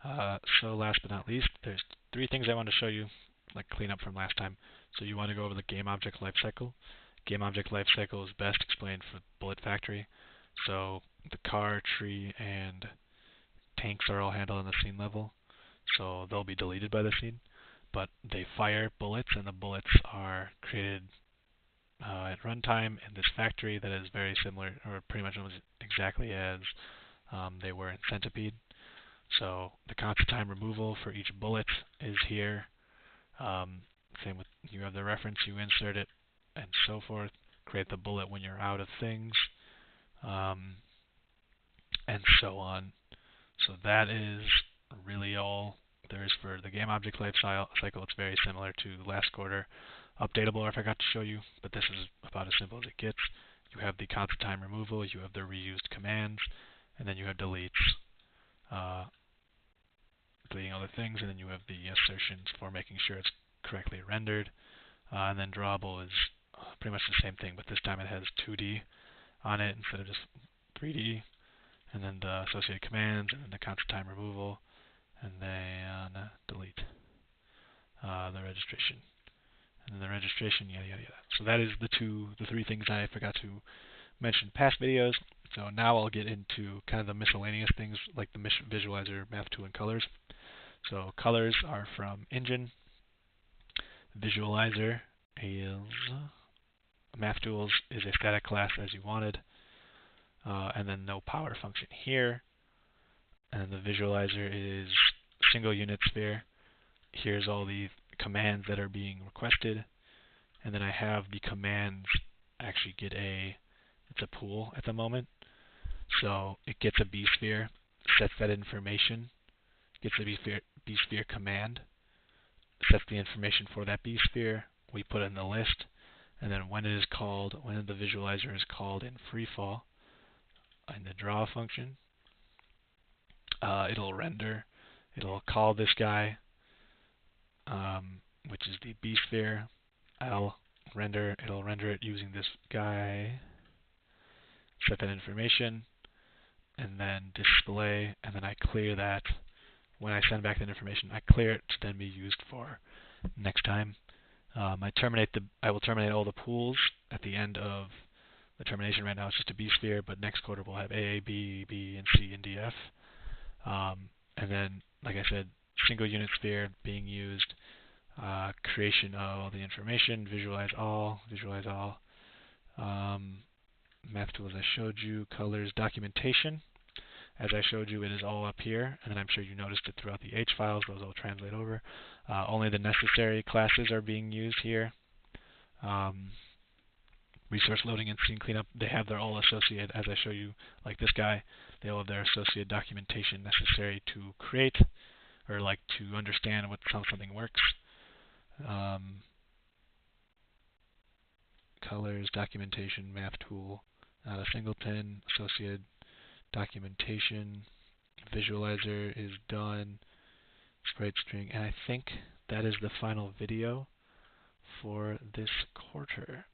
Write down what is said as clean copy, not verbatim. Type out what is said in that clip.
So last but not least, there's three things I want to show you, like cleanup from last time. So you want to go over the game object lifecycle. Game object lifecycle is best explained for Bullet Factory. So the car, tree, and tanks are all handled on the scene level. So they'll be deleted by the scene. But they fire bullets, and the bullets are created at runtime in this factory that is very similar, or pretty much almost exactly as they were in Centipede. So the constant time removal for each bullet is here. Same with, you have the reference, you insert it, and so forth. Create the bullet when you're out of things, and so on. So that is really all there is for the game object life cycle. It's very similar to last quarter. Updatable, I forgot to show you, but this is about as simple as it gets. You have the constant time removal, you have the reused commands, and then you have deletes, deleting other things, and then you have the assertions for making sure it's correctly rendered. And then drawable is pretty much the same thing, but this time it has 2D on it instead of just 3D. And then the associated commands, and then the constant time removal, and then delete the registration, and then the registration, yada yada yada. So that is the three things I forgot to mention in past videos. So now I'll get into kind of the miscellaneous things like the visualizer, math tool, and colors. So colors are from Engine. Visualizer is math tools is a static class as you wanted, and then no power function here. And the visualizer is single unit sphere. Here's all the commands that are being requested, and then I have the commands actually get it's a pool at the moment. So it gets a B-sphere, sets that information, gets a B-sphere command, sets the information for that B-sphere, we put it in the list, and then when it is called, when the visualizer is called in freefall, in the draw function, it'll render, it'll call this guy, which is the B-sphere. It'll render it using this guy, set that information, and then display, and then I clear that. When I send back that information, I clear it to then be used for next time. I will terminate all the pools at the end of the termination. Right now it's just a B-sphere, but next quarter we'll have A, B, B, and C, and D, F. And then, like I said, single unit sphere being used, creation of all the information, visualize all, math tools I showed you, colors, documentation. As I showed you, it is all up here, and I'm sure you noticed it throughout the H files. Those will translate over. Only the necessary classes are being used here. Resource loading and scene cleanup, they have their all associated, as I show you, like this guy, they all have their associated documentation necessary to create, or like to understand how something works. Colors, documentation, math tool, not a singleton, associated documentation, visualizer is done, sprite string, and I think that is the final video for this quarter.